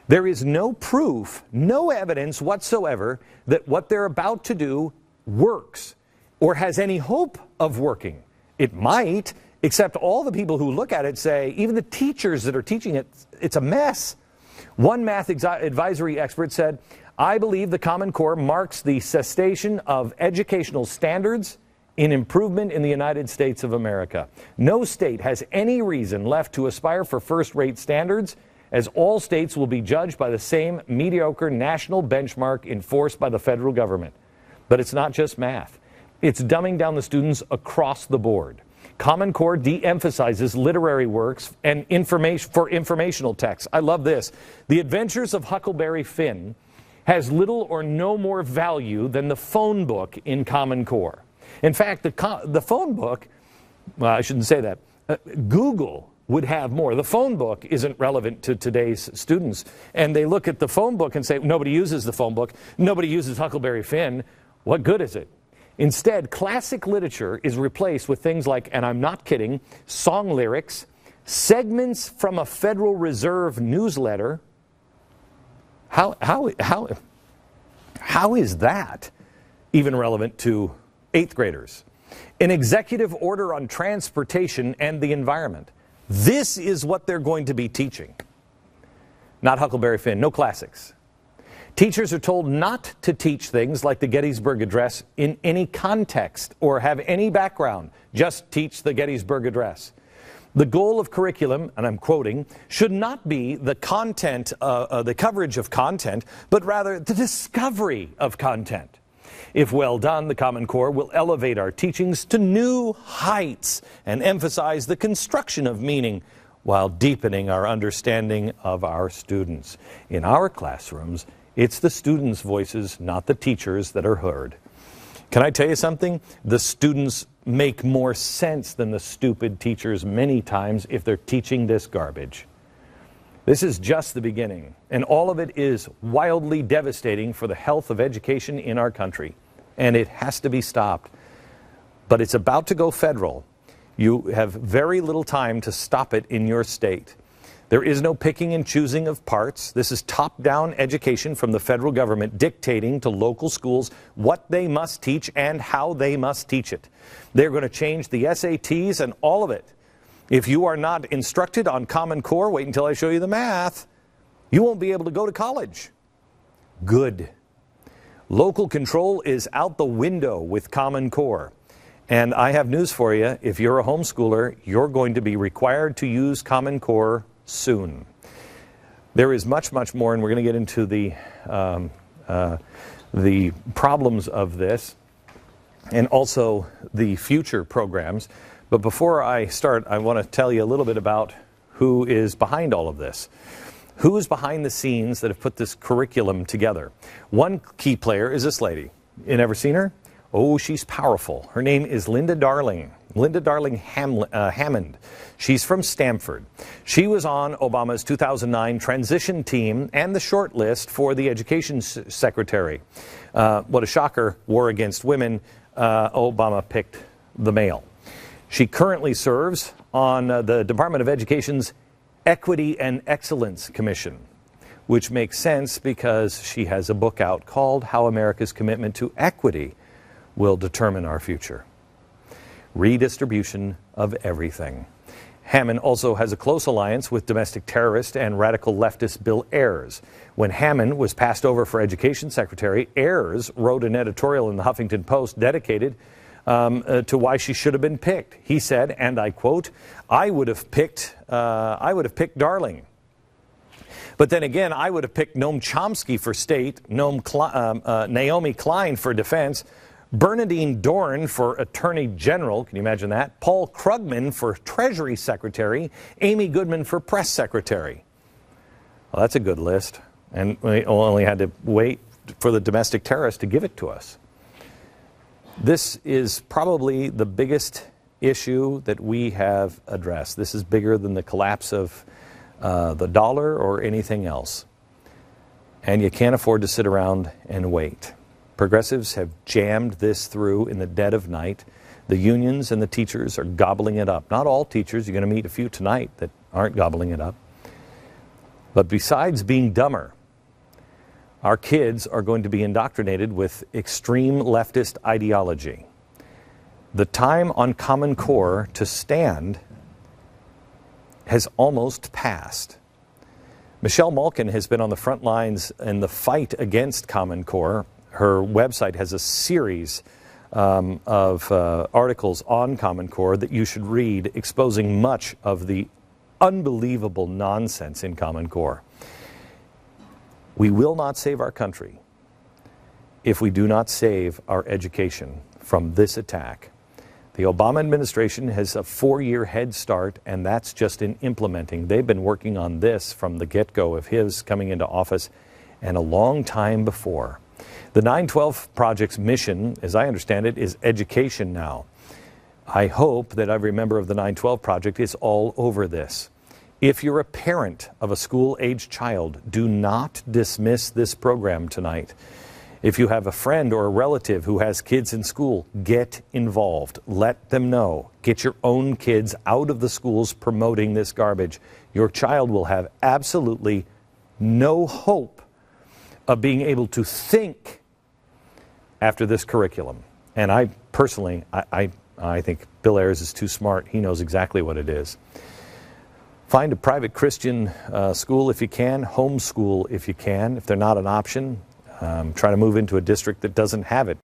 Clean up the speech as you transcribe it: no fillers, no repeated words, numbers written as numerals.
There is no proof, no evidence whatsoever that what they're about to do works or has any hope of working. It might, except all the people who look at it say, even the teachers that are teaching it, it's a mess. One math advisory expert said, "I believe the Common Core marks the cessation of educational standards in improvement in the United States of America. No state has any reason left to aspire for first-rate standards, as all states will be judged by the same mediocre national benchmark enforced by the federal government." But it's not just math. It's dumbing down the students across the board. Common Core de-emphasizes literary works and informational texts. I love this. The Adventures of Huckleberry Finn has little or no more value than the phone book in Common Core. In fact, the phone book, well, I shouldn't say that. Google would have more. The phone book isn't relevant to today's students. And they look at the phone book and say, nobody uses the phone book. Nobody uses Huckleberry Finn. What good is it? Instead, classic literature is replaced with things like, and I'm not kidding, song lyrics, segments from a Federal Reserve newsletter. How is that even relevant to 8th graders? An executive order on transportation and the environment. This is what they're going to be teaching. Not Huckleberry Finn, no classics. Teachers are told not to teach things like the Gettysburg Address in any context or have any background. Just teach the Gettysburg Address. The goal of curriculum, and I'm quoting, should not be the content, the coverage of content, but rather the discovery of content. If well done, the Common Core will elevate our teachings to new heights and emphasize the construction of meaning while deepening our understanding of our students. In our classrooms, it's the students' voices, not the teachers, that are heard. Can I tell you something? The students make more sense than the stupid teachers many times if they're teaching this garbage. This is just the beginning, and all of it is wildly devastating for the health of education in our country, and it has to be stopped. But it's about to go federal. You have very little time to stop it in your state. There is no picking and choosing of parts. This is top-down education from the federal government dictating to local schools what they must teach and how they must teach it. They're going to change the SATs and all of it. If you are not instructed on Common Core, wait until I show you the math, you won't be able to go to college. Good. Local control is out the window with Common Core. And I have news for you. If you're a homeschooler, you're going to be required to use Common Core soon. There is much, much more, and we're going to get into the problems of this and also the future programs. But before I start, I want to tell you a little bit about who is behind all of this. Who is behind the scenes that have put this curriculum together? One key player is this lady. You never seen her? Oh, she's powerful. Her name is Linda Darling. Linda Darling Hammond. She's from Stanford. She was on Obama's 2009 transition team and the short list for the education secretary. What a shocker, war against women. Obama picked the male. She currently serves on the Department of Education's Equity and Excellence Commission, which makes sense because she has a book out called How America's Commitment to Equity Will Determine Our Future. Redistribution of everything. Hammond also has a close alliance with domestic terrorist and radical leftist Bill Ayers. When Hammond was passed over for Education Secretary, Ayers wrote an editorial in the Huffington Post dedicated to why she should have been picked. He said, and I quote, I would have picked Darling. But then again, I would have picked Noam Chomsky for state, Naomi Klein for defense, Bernadine Dohrn for Attorney General, can you imagine that? Paul Krugman for Treasury Secretary, Amy Goodman for Press Secretary. Well, that's a good list. And we only had to wait for the domestic terrorists to give it to us. This is probably the biggest issue that we have addressed. This is bigger than the collapse of the dollar or anything else. And you can't afford to sit around and wait. Progressives have jammed this through in the dead of night. The unions and the teachers are gobbling it up. Not all teachers. You're going to meet a few tonight that aren't gobbling it up. But besides being dumber, our kids are going to be indoctrinated with extreme leftist ideology. The time on Common Core to stand has almost passed. Michelle Malkin has been on the front lines in the fight against Common Core. Her website has a series of articles on Common Core that you should read, exposing much of the unbelievable nonsense in Common Core. We will not save our country if we do not save our education from this attack. The Obama administration has a 4-year head start, and that's just in implementing. They've been working on this from the get-go of his coming into office and a long time before. The 9/12 Project's mission, as I understand it, is education now. I hope that every member of the 9/12 Project is all over this. If you're a parent of a school-aged child, do not dismiss this program tonight. If you have a friend or a relative who has kids in school, get involved. Let them know. Get your own kids out of the schools promoting this garbage. Your child will have absolutely no hope of being able to think after this curriculum. And I personally, I think Bill Ayers is too smart. He knows exactly what it is. Find a private Christian school if you can, homeschool if you can. If they're not an option, try to move into a district that doesn't have it.